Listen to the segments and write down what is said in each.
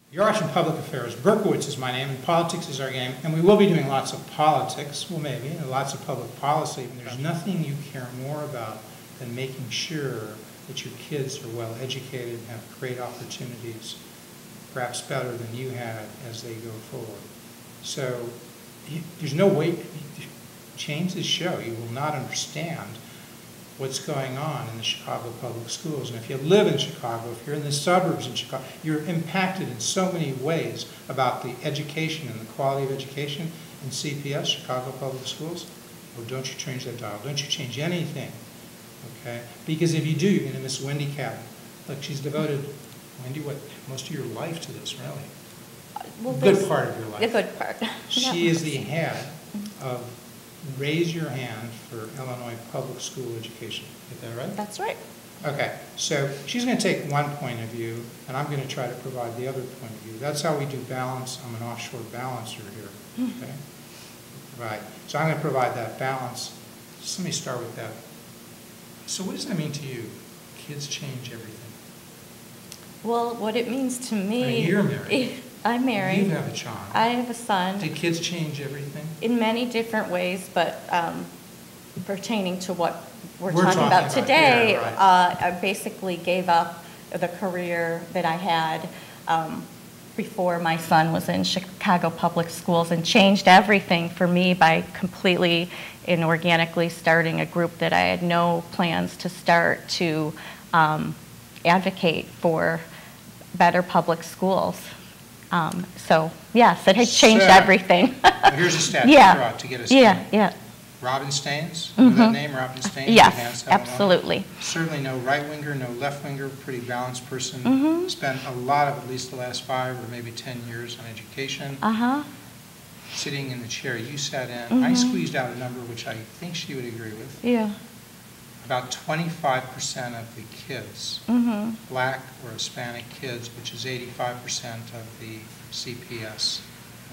You're watching Public Affairs. Berkowitz is my name, and politics is our game. And we will be doing lots of politics, well maybe, and lots of public policy. And there's nothing you care more about than making sure that your kids are well educated and have great opportunities, perhaps better than you had as they go forward. So there's no way to change this show. You will not understand what's going on in the Chicago public schools. And if you live in Chicago, if you're in the suburbs in Chicago, you're impacted in so many ways about the education and the quality of education in CPS, Chicago Public Schools. Well, don't you change that dial. Don't you change anything, okay? Because if you do, you're going to miss Wendy Katten. Look, she's devoted, Wendy, what, most of your life to this, really. Well, good part of your life. The good part. She is the head of Raise Your Hand for Illinois Public School Education. Get that right? That's right. Okay, so she's going to take one point of view, and I'm going to try to provide the other point of view. That's how we do balance. I'm an offshore balancer here. Okay? Right. So I'm going to provide that balance. Just let me start with that. So what does that mean to you? Kids change everything. Well, what it means to me... I mean, you're married. I'm married. You have a child. I have a son. Did kids change everything? In many different ways, but pertaining to what we're talking about today, here, right. I basically gave up the career that I had before my son was in Chicago Public Schools and changed everything for me by completely and organically starting a group that I had no plans to start to advocate for better public schools. So, yes, it has changed everything. Well, here's a stat to get us started. Yeah. Robin Staines, know that name, Robin Staines? Yes, absolutely. Certainly no right-winger, no left-winger, pretty balanced person. Spent a lot of at least the last 5 or maybe 10 years on education. Sitting in the chair you sat in. I squeezed out a number which I think she would agree with. Yeah. About 25% of the kids, black or Hispanic kids, which is 85% of the CPS.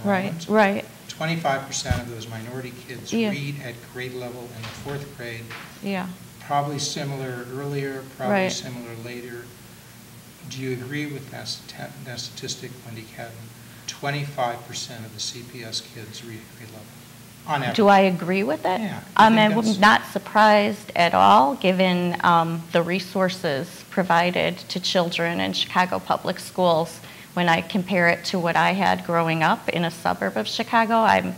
Right, right. 25% of those minority kids read at grade level in the 4th grade. Yeah. Probably similar earlier, probably similar later. Do you agree with that statistic, Wendy Katten? 25% of the CPS kids read at grade level. On average. Do I agree with it? Yeah. I'm not surprised at all, given the resources provided to children in Chicago Public Schools. When I compare it to what I had growing up in a suburb of Chicago, I'm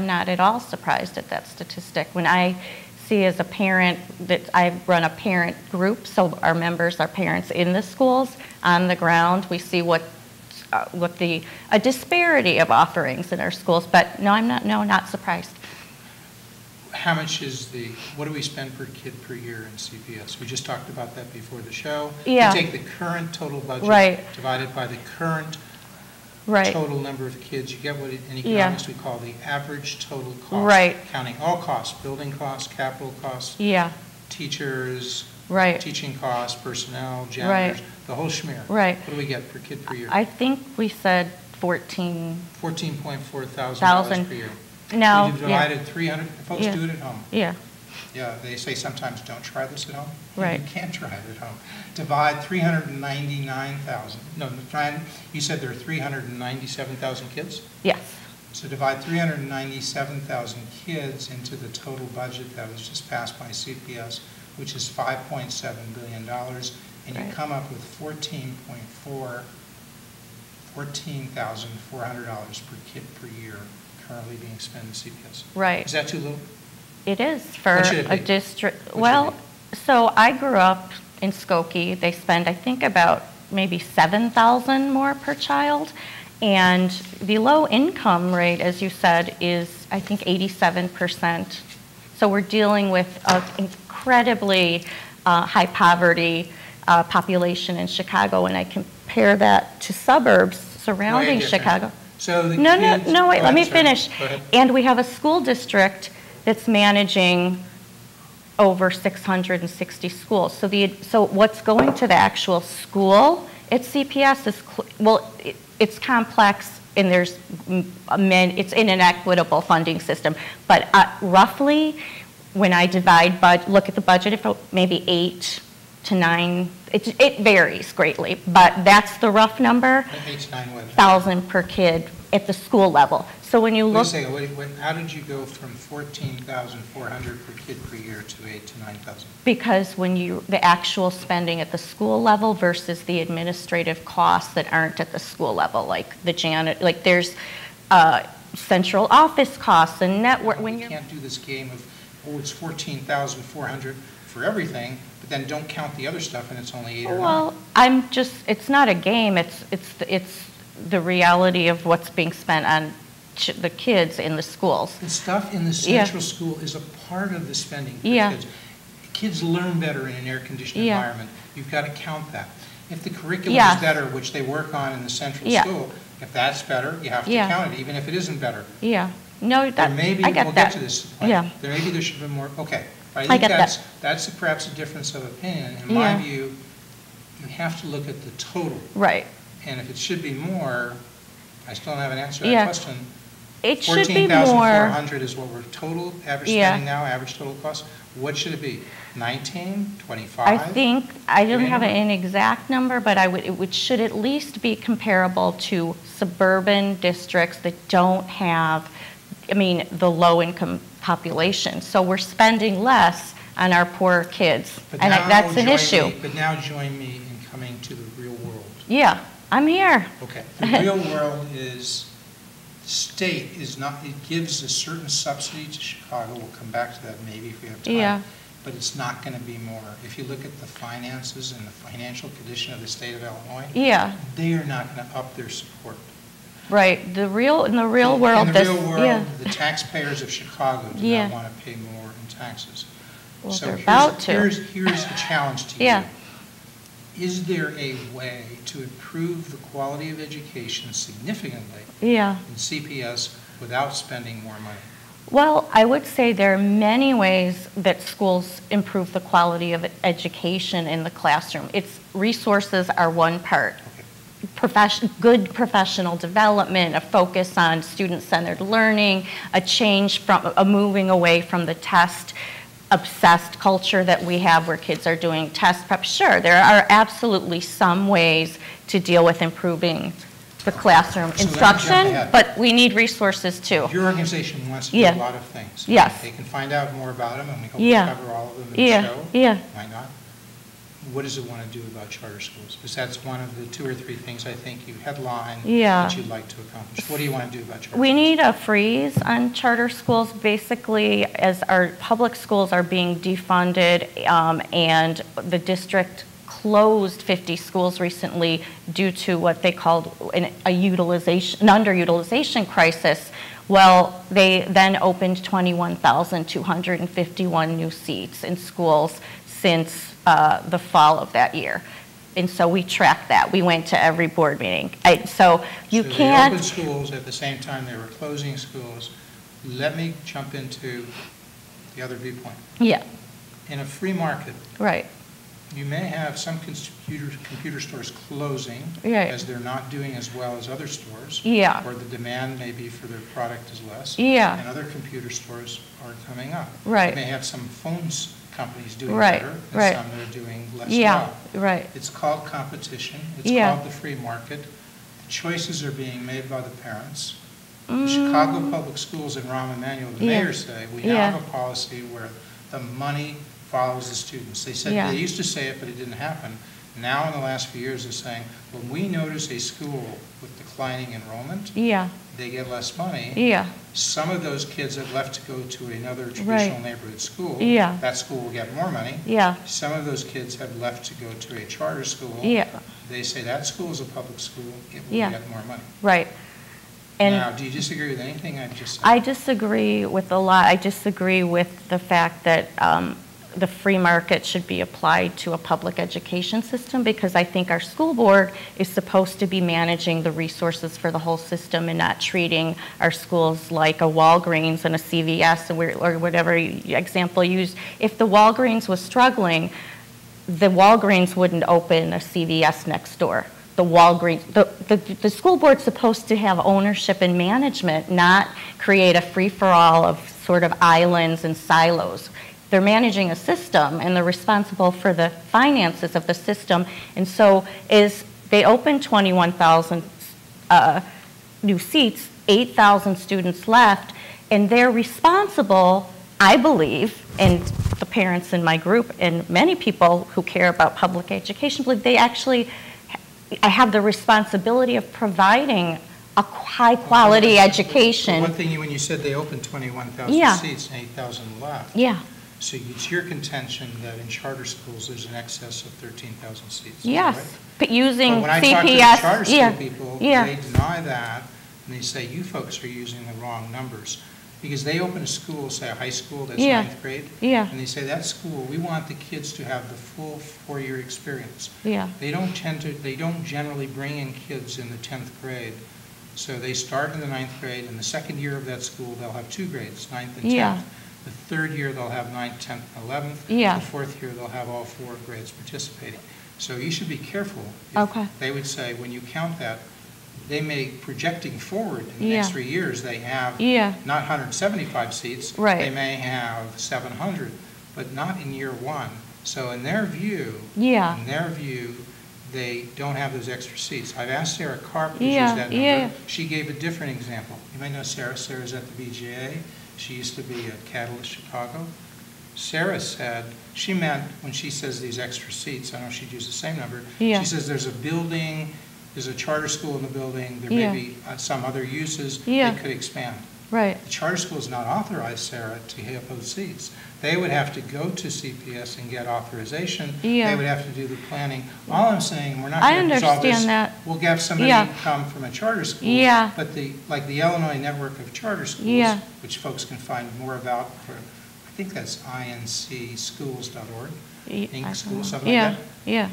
not at all surprised at that statistic. When I see as a parent that I run a parent group, so our members are parents in the schools, on the ground, we see a disparity of offerings in our schools, but no, not surprised. How much is what do we spend per kid per year in CPS? We just talked about that before the show. Yeah. You take the current total budget divided by the current total number of kids, you get what in economics we call the average total cost, counting all costs, building costs, capital costs, teachers, teaching costs, personnel, janitors, the whole schmear. What do we get per kid per year? I think we said $14.4 thousand per year. No. We divided 300. Folks do it at home. Yeah. Yeah, they say sometimes don't try this at home. Right. You can't try it at home. Divide 399,000. No, you said there are 397,000 kids? Yes. So divide 397,000 kids into the total budget that was just passed by CPS, which is $5.7 billion, and you come up with $14,400 per kid per year currently being spent in CPS. Right. Is that too little? It is for a district. Well, so I grew up in Skokie. They spend, I think, about maybe $7,000 more per child. And the low income rate, as you said, is, I think, 87%. So we're dealing with an incredibly high poverty population in Chicago. When I compare that to suburbs surrounding Chicago. So the no, wait, let me finish. And we have a school district that's managing over 660 schools. So what's going to the actual school at CPS is, it's complex, and it's in an equitable funding system. But roughly, when I look at the budget, maybe 8 to 9, it varies greatly, but that's the rough number, 8 to 9 what? 1,000 per kid at the school level. So when you Wait a look, second, how did you go from 14,400 per kid per year to 8 to 9,000? because when the actual spending at the school level versus the administrative costs that aren't at the school level, like the like there's central office costs and network. When you can't do this game of, oh, it's 14,400 for everything, but then don't count the other stuff and it's only 8 or 9. Well, it's not a game, it's the reality of what's being spent on the kids in the schools. The stuff in the central school is a part of the spending for kids. Kids learn better in an air-conditioned environment. You've got to count that. If the curriculum is better, which they work on in the central school, if that's better, you have to count it, even if it isn't better. Yeah. No, that, I get we'll get to this point. Yeah. Maybe there should be more. Okay. I think that's perhaps a difference of opinion. In my view, you have to look at the total. Right. And if it should be more, I still don't have an answer to that question. It should be more. 14,400 is what we're total average spending now, average total cost. What should it be? 19, 25? I think, I don't have an exact number, but it should at least be comparable to suburban districts that don't have, the low-income population. So we're spending less on our poor kids, and that's an issue. But now join me in coming to the real world. Yeah, I'm here. Okay, the real world is, the state is not, it gives a certain subsidy to Chicago. We'll come back to that maybe if we have time. Yeah. But it's not going to be more. If you look at the finances and the financial condition of the state of Illinois, they are not going to up their support. Right. In the real world, the taxpayers of Chicago do not want to pay more in taxes. Well, so they're about to. Here's the challenge to you. Is there a way to improve the quality of education significantly in CPS without spending more money? Well, I would say there are many ways that schools improve the quality of education in the classroom. Resources are one part. Good professional development, a focus on student-centered learning, a change from a moving away from the test-obsessed culture that we have where kids are doing test prep. Sure, there are absolutely some ways to deal with improving the classroom instruction, but we need resources too. Your organization wants to do a lot of things. Yes. They can find out more about them, and we hope to cover all of them in the show. Why not? What does it want to do about charter schools? Because that's one of the 2 or 3 things I think you headline that you'd like to accomplish. What do you want to do about charter schools? We need a freeze on charter schools, basically, as our public schools are being defunded, and the district closed 50 schools recently due to what they called an underutilization crisis. Well, they then opened 21,251 new seats in schools since the fall of that year. And so we tracked that. We went to every board meeting. So they opened schools at the same time they were closing schools. Let me jump into the other viewpoint. Yeah. In a free market, you may have some computer stores closing as they're not doing as well as other stores, or the demand maybe for their product is less, and other computer stores are coming up. You may have some phones companies doing better, and some that are doing less well. It's called competition. It's called the free market. The choices are being made by the parents. The Chicago Public Schools and Rahm Emanuel, the mayor, say we now have a policy where the money follows the students. They said they used to say it, but it didn't happen. Now, in the last few years, they're saying when we notice a school with declining enrollment, they get less money. Some of those kids have left to go to another traditional neighborhood school. That school will get more money. Some of those kids have left to go to a charter school. They say that school is a public school. It will get more money. And now, do you disagree with anything I've just said? I disagree with a lot. I disagree with the fact that the free market should be applied to a public education system, because I think our school board is supposed to be managing the resources for the whole system and not treating our schools like a Walgreens and a CVS or whatever example you use. If the Walgreens was struggling, the Walgreens wouldn't open a CVS next door. The Walgreens, the school board's supposed to have ownership and management, not create a free-for-all of sort of islands and silos. they're managing a system and they're responsible for the finances of the system. And so as they open 21,000 new seats, 8,000 students left, and they're responsible, I believe, and the parents in my group and many people who care about public education believe they actually have the responsibility of providing a high-quality education. One thing, when you said they opened 21,000 Yeah. seats and 8,000 left. Yeah. So it's your contention that in charter schools, there's an excess of 13,000 seats. Yes, Right? but using But when I CPS, talk to the charter school yeah, people, yeah. they deny that, and they say, you folks are using the wrong numbers. Because they open a school, say a high school that's Yeah. ninth grade, Yeah. and they say, that school, we want the kids to have the full 4-year experience. Yeah. They don't generally bring in kids in the 10th grade. So they start in the ninth grade, and the second year of that school, they'll have 2 grades, ninth and 10th. Yeah. The third year, they'll have 9th, 10th, and 11th. Yeah. The fourth year, they'll have all 4 grades participating. So you should be careful. Okay. They would say, when you count that, they may, projecting forward in the Yeah. next 3 years, they have Yeah. not 175 seats. Right. They may have 700, but not in year 1. So in their view, Yeah. they don't have those extra seats. I've asked Sarah Karp to use Yeah, that number. yeah. She gave a different example. You may know Sarah. Sarah's at the BGA. She used to be at Catalyst Chicago. Sarah said, she meant, when she says these extra seats, I know she'd use the same number. Yeah. She says there's a building, there's a charter school in the building, there Yeah. may be some other uses Yeah. that could expand. Right. The charter school is not authorized, Sarah, to have those seats. They would have to go to CPS and get authorization. Yeah. They would have to do the planning. All I'm saying, we're not I going to resolve this. understand that. We'll have somebody Yeah. come from a charter school. Yeah. But like the Illinois Network of Charter Schools, Yeah. which folks can find more about, I think that's incschools.org, I Inc. don't School, know. something like Yeah. that. Yeah.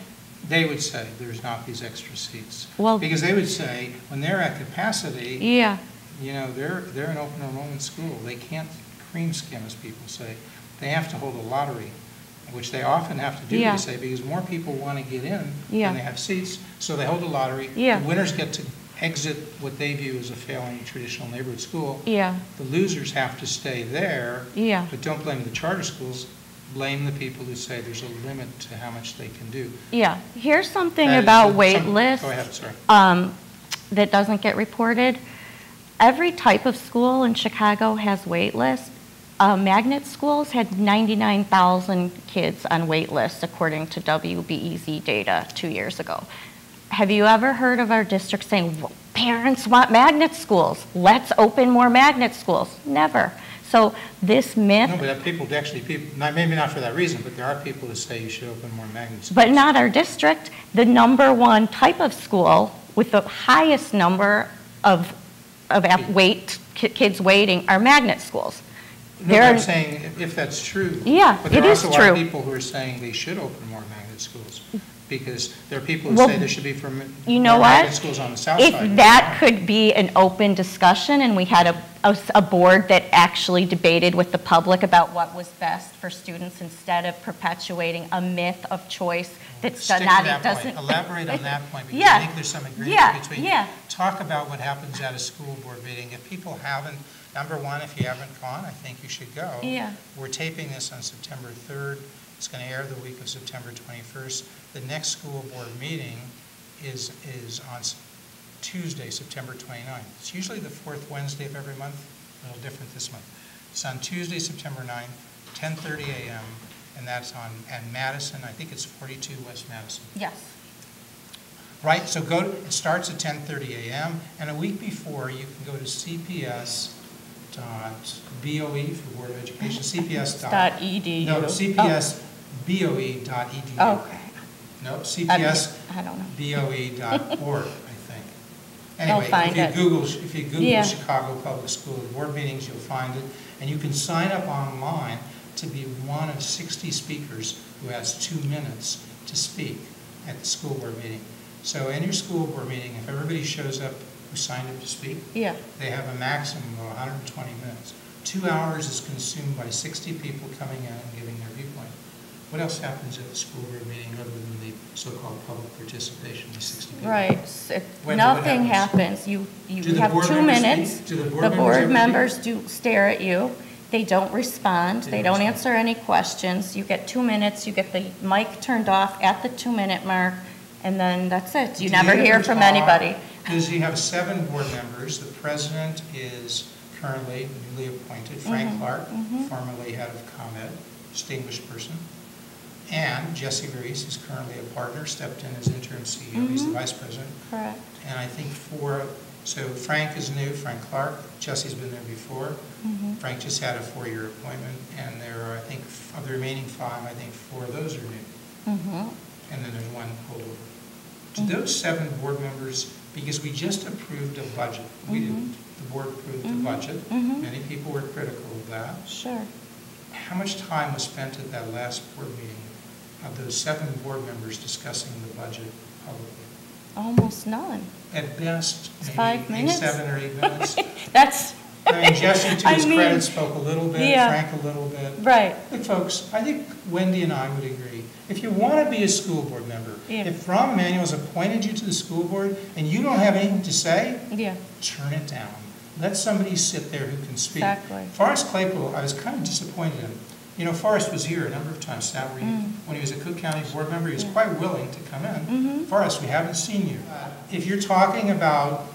They would say there's not these extra seats. Well- Because they would say, when they're at capacity, Yeah. you know, they're an open enrollment school. They can't cream skim, as people say. They have to hold a lottery, which they often have to do, Yeah. they say, because more people want to get in Yeah. than they have seats. So they hold a lottery. Yeah. The winners get to exit what they view as a failing traditional neighborhood school. Yeah. The losers have to stay there. Yeah. But don't blame the charter schools. Blame the people who say there's a limit to how much they can do. Yeah. Here's something That is about wait lists. Go ahead, sorry. That doesn't get reported. Every type of school in Chicago has wait lists. Magnet schools had 99,000 kids on wait lists, according to WBEZ data 2 years ago. Have you ever heard of our district saying, well, parents want magnet schools, let's open more magnet schools? Never. So this myth. No, but people actually, maybe not for that reason, but there are people who say you should open more magnet schools. But not our district. The number one type of school with the highest number of kids waiting are magnet schools. No, I'm saying if that's true. Yeah, but it is true. there are also people who are saying they should open more magnet schools, because there are people who say there should be you know more what? magnet schools on the south side. If that could be an open discussion, and we had a board that actually debated with the public about what was best for students instead of perpetuating a myth of choice that's Stick to not, that it doesn't. point. Elaborate on that point, because Yeah. I think there's some agreement Yeah, between. yeah. Talk about what happens at a school board meeting. If people haven't, number one, if you haven't gone, I think you should go. Yeah. We're taping this on September 3rd. It's going to air the week of September 21st. The next school board meeting is on Tuesday, September 29th. It's usually the fourth Wednesday of every month, a little different this month. It's on Tuesday, September 9th, 10:30 a.m., and that's at Madison. I think it's 42 West Madison. Yes. Right, so it starts at 10:30 a.m., and a week before, you can go to cps.boe for Board of Education, .edu. No, cpsboe.edu. Okay. No, I don't know. cpsboe.org, I think. I'll Anyway, find it. if you Google Yeah. Chicago Public School Board meetings, you'll find it, and you can sign up online to be one of 60 speakers who has 2 minutes to speak at the school board meeting. So in your school board meeting, if everybody shows up who signed up to speak, Yeah. they have a maximum of 120 minutes. 2 hours is consumed by 60 people coming in and giving their viewpoint. What else happens at the school board meeting other than the so-called public participation of 60 people? Right. What Nothing happens? happens. You Do the have board 2 members minutes. speak? Do the board The members board ever members do stare at you. They don't respond. They don't answer any questions. You get 2 minutes, you get the mic turned off at the 2-minute mark, and then that's it. You never hear from anybody. Because you have 7 board members. The president is currently newly appointed, Frank Clark, formerly head of ComEd, distinguished person. And Jesse Reese is currently a partner, stepped in as interim CEO. He's the vice president. Correct. And I think so Frank is new, Frank Clark. Jesse's been there before. Frank just had a 4-year appointment. And there are, I think, of the remaining 5, I think 4 of those are new. And then there's 1 holdover. To those 7 board members, because we just approved a budget. We didn't. The board approved the budget. Many people were critical of that. Sure. How much time was spent at that last board meeting of those 7 board members discussing the budget publicly? Almost none. At best, maybe 5 minutes? 7 or 8 minutes. That's. I mean, Jesse, to his credit, spoke a little bit, Frank a little bit. Right. Look, folks, I think Wendy and I would agree. If you want to be a school board member, if Rahm Emanuel's appointed you to the school board and you don't have anything to say, turn it down. Let somebody sit there who can speak. Exactly. Forrest Claypool, I was kind of disappointed in him. You know, Forrest was here a number of times, Sat Reed. When he was a Cook County board member, he was quite willing to come in. Forrest, we haven't seen you. If you're talking about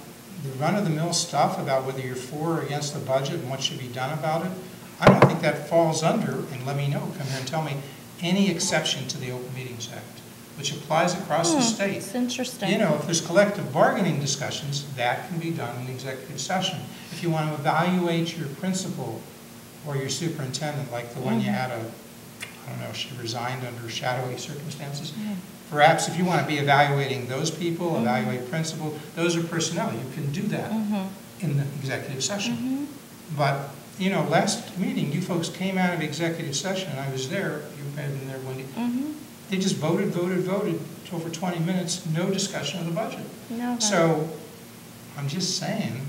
the run-of-the-mill stuff, about whether you're for or against the budget and what should be done about it, I don't think that falls under, and let me know, come here and tell me, any exception to the Open Meetings Act, which applies across the state. It's interesting. You know, if there's collective bargaining discussions, that can be done in executive session. If you want to evaluate your principal or your superintendent, like the one you had I don't know, she resigned under shadowy circumstances. Perhaps if you want to be evaluating those people, evaluate principal, those are personnel. You can do that in the executive session. But, you know, last meeting, you folks came out of executive session, and I was there. You may have been there, Wendy. They just voted over 20 minutes, no discussion of the budget. So I'm just saying,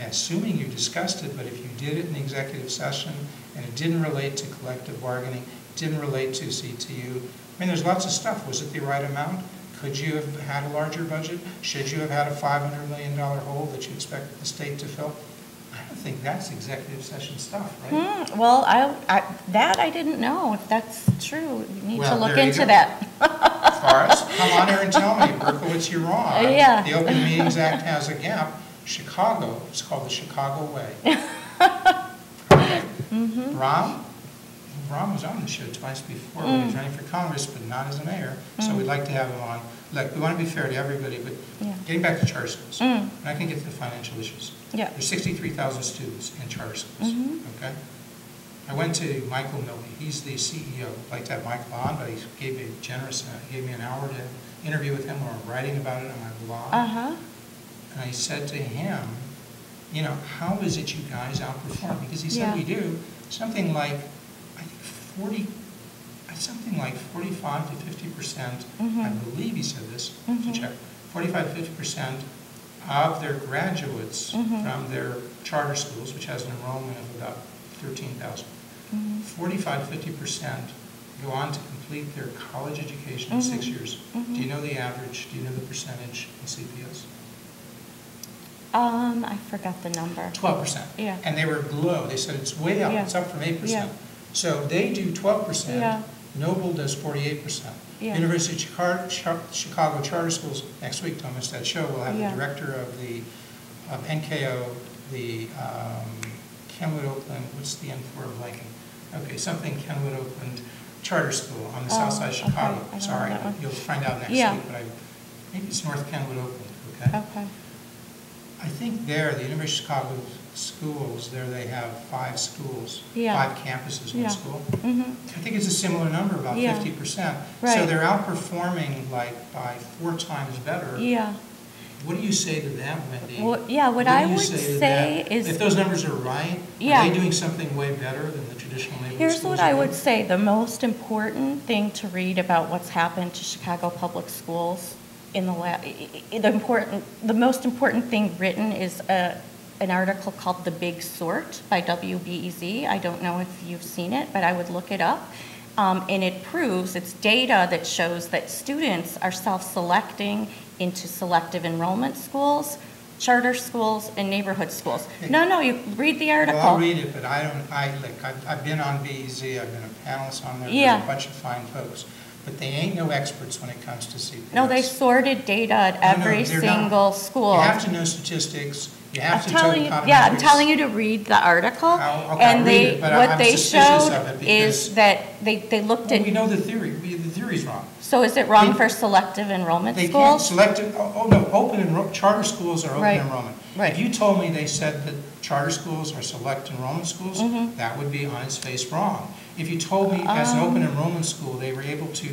assuming you discussed it, but if you did it in the executive session and it didn't relate to collective bargaining, didn't relate to CTU, I mean, there's lots of stuff. Was it the right amount? Could you have had a larger budget? Should you have had a $500 million hole that you expect the state to fill? I don't think that's executive session stuff, right? Well, I didn't know if that's true. We need to look into go. that. Forrest, come on here and tell me, Berkowitz, you're wrong. The Open Meetings Act has a gap. Chicago, it's called the Chicago Way. Okay. Rahm was on the show twice before when he was running for Congress, but not as a mayor. So we'd like to have him on. Look, we want to be fair to everybody, but getting back to charter schools, and I can get to the financial issues. There's 63,000 students in charter schools, okay? I went to Michael Milby. He's the CEO. I'd like to have Michael on, but he gave me an hour to interview with him, or I'm writing about it on my blog. And I said to him, you know, how is it you guys outperform? Because he said we do something like, I think 45 to 50%, I believe he said this, to check, 45 to 50% of their graduates from their charter schools, which has an enrollment of about 13,000, 45 to 50% go on to complete their college education in 6 years. Do you know the average? Do you know the percentage in CPS? I forgot the number. 12%. And they were low. They said it's way up. It's up from 8%. So they do 12%. Noble does 48%. University of Chicago Charter Schools, next week, don't miss that show, we'll have the director of NKO, the Kenwood Oakland, what's the N for blanking? Okay, something Kenwood Oakland Charter School on the south side of Chicago. Sorry, you'll find out next week, but maybe it's North Kenwood Oakland, okay? I think there, the University of Chicago schools, there they have 5 schools, 5 campuses, 1 school. I think it's a similar number, about 50%. So they're outperforming like by 4 times better. What do you say to that, Wendy? What I would say is, if those numbers are right, are they doing something way better than the traditional neighborhood schools? Here's what I would say. The most important thing to read about what's happened to Chicago Public Schools in the most important thing written is an article called The Big Sort by WBEZ. I don't know if you've seen it, but I would look it up. And it proves, it's data that shows that students are self-selecting into selective enrollment schools charter schools and neighborhood schools. No, you read the article. Well, I'll read it, but I've been on BEZ, I've been a panelist on there, Yeah. there's a bunch of fine folks, but they ain't no experts when it comes to CPS. No, they sorted data at every they're not. single school. You have to know statistics, you have to know econometrics. Yeah, I'm telling you to read the article. Okay, And I'll read it, but what I'm they suspicious showed of it is because that they looked we at, know the theory, the theory's wrong. so is it wrong for selective enrollment They can't schools? select it, no, charter schools are open Right. enrollment. Right. If you told me they said that charter schools are select enrollment schools, Mm-hmm. that would be on its face wrong. If you told me as an open enrollment school, they were able to,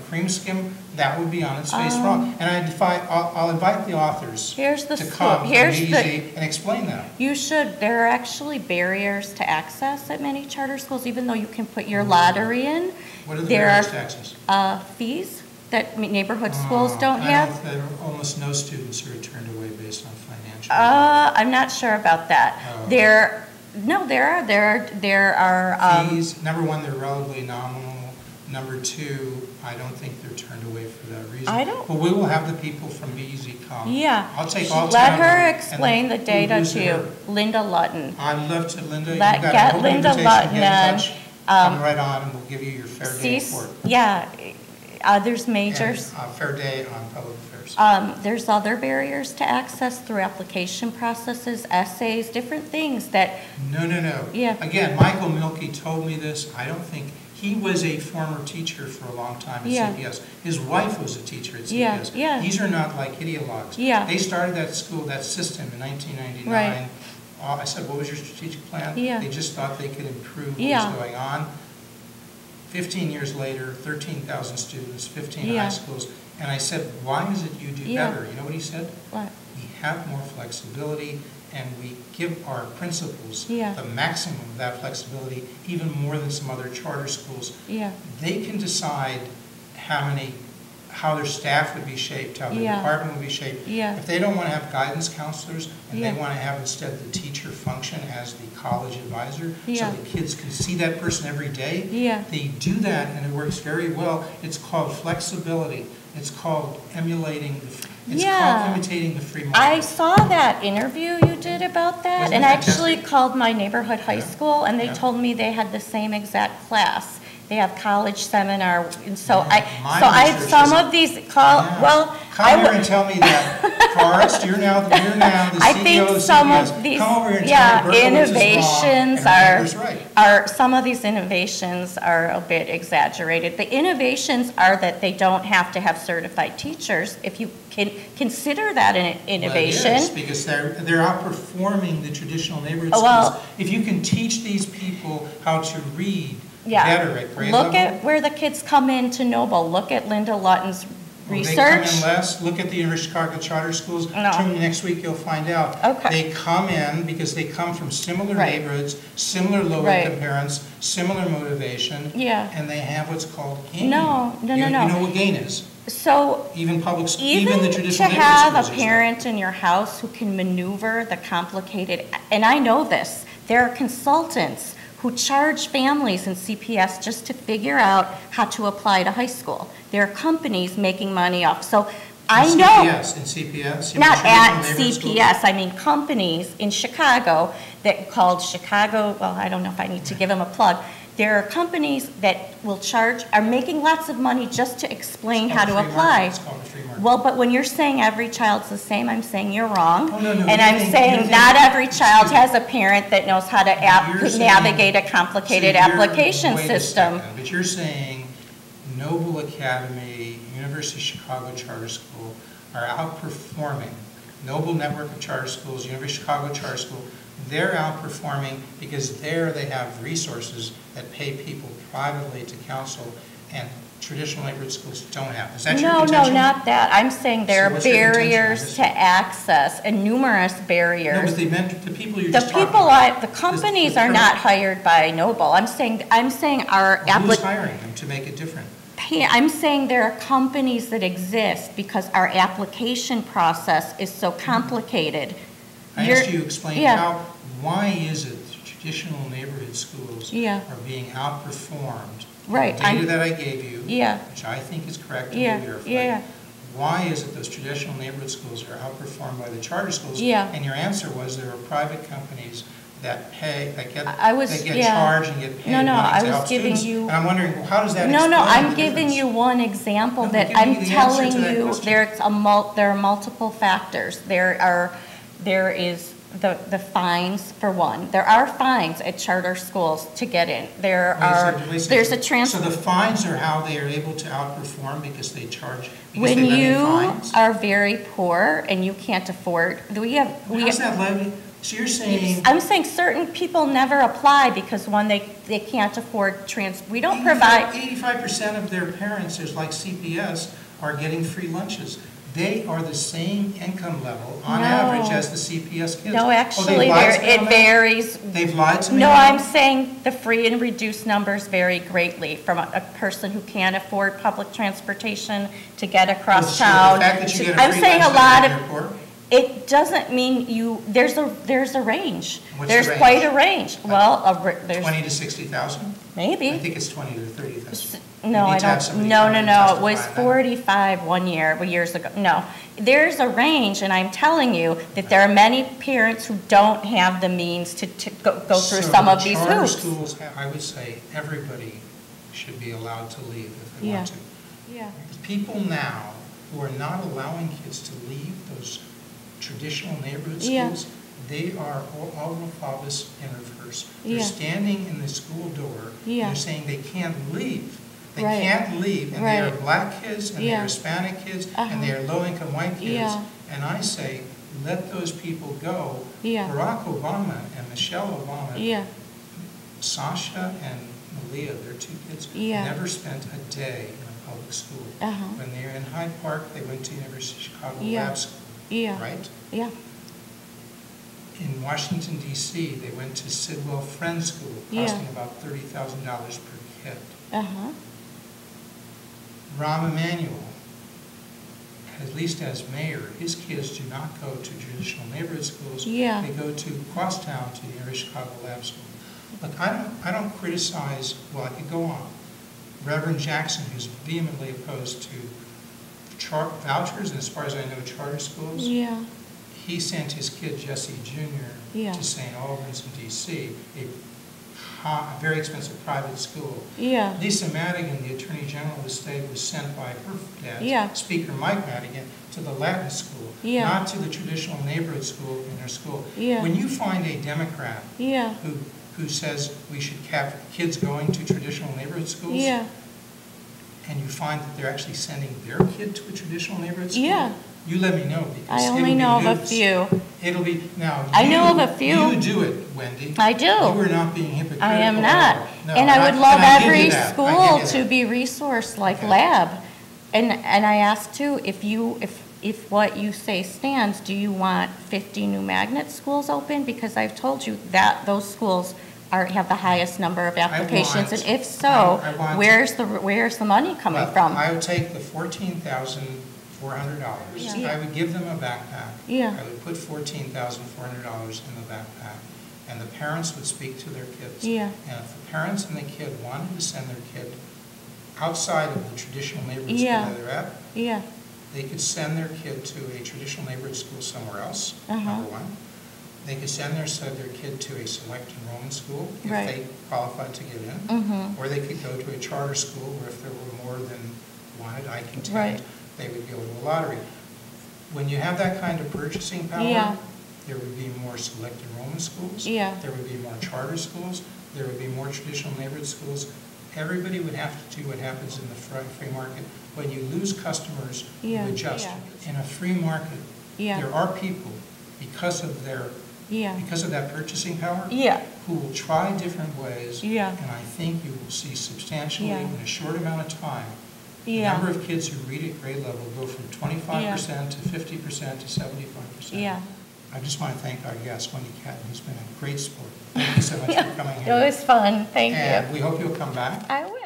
cream skim, that would be on its face wrong. And I'll invite the authors Here's the to school. come Here's from the- BEZ and explain that. You should, there are actually barriers to access at many charter schools, even though you can put your lottery in. What are the There barriers are to access? Fees that neighborhood schools don't have. I know that almost no students are turned away based on financial. I'm not sure about that. Oh. There are. Fees, number one, they're relatively nominal. Number two, I don't think they're turned away for that reason. I don't- But we will have the people from BEZ come. Yeah. I'll take all 10 Let of them, her and explain the data who's to her? you. Linda Lutton. I'd love to, Linda, you've Let- got get an open Linda invitation, Lutton get in in. touch, come right on, and we'll give you your fair day See, report. yeah, there's majors. And, fair day on public affairs. There's other barriers to access through application processes, essays, different things that, No. Yeah. Again, Michael Milkey told me this. I don't think, he was a former teacher for a long time at Yeah. CPS. His wife was a teacher at CPS. Yeah. These are not like ideologues. Yeah. They started that school, that system in 1999. Right. I said, what was your strategic plan? Yeah. They just thought they could improve what Yeah. was going on. 15 years later, 13,000 students, 15 Yeah. high schools. And I said, why is it you do Yeah. better? You know what he said? what? We have more flexibility, and we give our principals Yeah. the maximum of that flexibility, even more than some other charter schools. Yeah, They can decide how their staff would be shaped, how their Yeah. department would be shaped. Yeah. If they don't want to have guidance counselors, and Yeah. they want to have instead the teacher function as the college advisor, Yeah. so the kids can see that person every day, Yeah. they do that, and it works very well. It's called flexibility. It's called imitating the free market. I saw that interview you did about that, Wasn't and it I actually fantastic? called my neighborhood high Yeah. school, and they Yeah. told me they had the same exact class. They have college seminar, and so Yeah. My I, research some is- of these Yeah. well, Come I here would. and tell me that. Forrest, you're now the I CEO think of some CBS. of these, Come over here and yeah, tell me Berkowitz is wrong innovations and Banger's right. some of these innovations are a bit exaggerated. The innovations are that they don't have to have certified teachers. If you can consider that an innovation. Well, it is, because they're outperforming the traditional neighborhood Well- schools. If you can teach these people how to read Yeah. better at grade level. Look at where the kids come into Noble. Look at Linda Lutton's Well, research. They come in less. Look at the University of Chicago charter schools. No. Tune in next week, you'll find out. Okay. They come in because they come from similar Right. neighborhoods, similar low-income parents, similar motivation. Yeah. And they have what's called gain. No. You know what gain is? So Even even the even traditional to neighborhood have schools a use that. parent in your house who can maneuver the complicated, and I know this, there are consultants who charge families in CPS just to figure out how to apply to high school. There are companies making money off. So I In know. CPS, in CPS? you mean Not at traditional neighborhood schools? CPS, I mean companies in Chicago that called Chicago, well, I don't know if I need to give them a plug. There are companies that are making lots of money just to explain It's how called to a free apply. market. It's called a free market. Well, but when you're saying every child's the same, I'm saying you're wrong. Oh, no, And you I'm think- you saying think- not every child excuse me. has a parent that knows how to You're saying- navigate a complicated So you're- application wait a system. second, but you're saying Noble Academy, University of Chicago Charter School are outperforming Noble Network of Charter Schools, University of Chicago Charter School. They're outperforming because there they have resources that pay people privately to counsel, and traditional neighborhood schools don't have. Is that your No, contention? not that. I'm saying there So are what's your contention? barriers to access and numerous No, barriers. but the people you're The just talking people, about. the companies the are current- not hired by Noble. I'm saying our Who's hiring them to make it different? I'm saying there are companies that exist because our application process is so complicated. I You're- asked you to explain yeah. why is it that traditional neighborhood schools Yeah. are being outperformed? Right, The data I'm- that I gave you, Yeah. which I think is correct and Yeah, verified. yeah. why is it those traditional neighborhood schools are outperformed by the charter schools? Yeah. And your answer was there are private companies that pay, that get, yeah. charged and get paid No, money I to was help giving students. you. And I'm wondering, well, how does that No, explain I'm the giving difference? you one example No, that give me I'm the telling answer to that you question. there are multiple factors. There is the fines for one. There are fines at charter schools to get in. There's a So the fines are how they are able to outperform because they charge, because when they levy you fines? are very poor and you can't afford, How's that levy? So you're saying I'm saying certain people never apply because one, they can't afford we don't provide. 85% of their parents, there's like CPS, are getting free lunches. They are the same income level on average as the CPS kids. No, actually, it varies. They've lied to me? No, I'm saying the free and reduced numbers vary greatly from a person who can't afford public transportation to get across town. The fact that you get I'm free saying lunch a lot at the airport? It doesn't mean there's a range. What's there's the range? quite a range. Well, there's 20 to 60,000? maybe. I think it's 20 to 30,000. No, I don't. No. It was 45 years ago. No, there's a range, and I'm telling you that there are many parents who don't have the means to go through some of these hoops. Schools, I would say everybody should be allowed to leave if they want to. Yeah. People now who are not allowing kids to leave those traditional neighborhood schools, they are homophobous in reverse. They're standing in the school door, and they're saying they can't leave. They can't leave, and they are black kids, and they are Hispanic kids, and they are low-income white kids. And I say, let those people go. Barack Obama and Michelle Obama, Sasha and Malia, their two kids, never spent a day in a public school. When they were in Hyde Park, they went to University of Chicago Lab School. Right? Yeah. In Washington, D.C., they went to Sidwell Friends School, costing about $30,000 per kid. Rahm Emanuel, at least as mayor, his kids do not go to traditional neighborhood schools. They go to crosstown to the University of Chicago Lab School. Look, I don't criticize, well, I could go on. Reverend Jackson, who's vehemently opposed to vouchers, and as far as I know, charter schools. He sent his kid, Jesse Jr., to St. Albans in D.C., a very expensive private school. Lisa Madigan, the Attorney General of the state, was sent by her dad, Speaker Mike Madigan, to the Latin school, not to the traditional neighborhood school in her school. When you find a Democrat who says we should have kids going to traditional neighborhood schools, and you find that they're actually sending their kid to a traditional neighborhood school, you let me know, because I only know of a few. It'll be, now, I know of a few. You do it, Wendy. I do. You are not being hypocritical. I am not. No, and I would love every school to be resourced like Lab. And I ask too, if what you say stands, do you want 50 new magnet schools open? Because I've told you that those schools have the highest number of applications, and if so, where's the money coming from? I would take the $14,400. I would give them a backpack. I would put $14,400 in the backpack, and the parents would speak to their kids. And if the parents and the kid wanted to send their kid outside of the traditional neighborhood school that they're at, they could send their kid to a traditional neighborhood school somewhere else, number one. They could send their kid to a select enrollment school if they qualified to get in, or they could go to a charter school where if there were more than wanted, I contend, they would go to a lottery. When you have that kind of purchasing power, there would be more select enrollment schools, there would be more charter schools, there would be more traditional neighborhood schools. Everybody would have to do what happens in the free market. When you lose customers, you adjust. In a free market, there are people, because of that purchasing power, who will try different ways, and I think you will see substantially in a short amount of time, the number of kids who read at grade level go from 25% to 50% to 75%. I just want to thank our guest, Wendy Katten, who's been a great sport. Thank you so much for coming here. It was fun. Thank you. And we hope you'll come back. I will.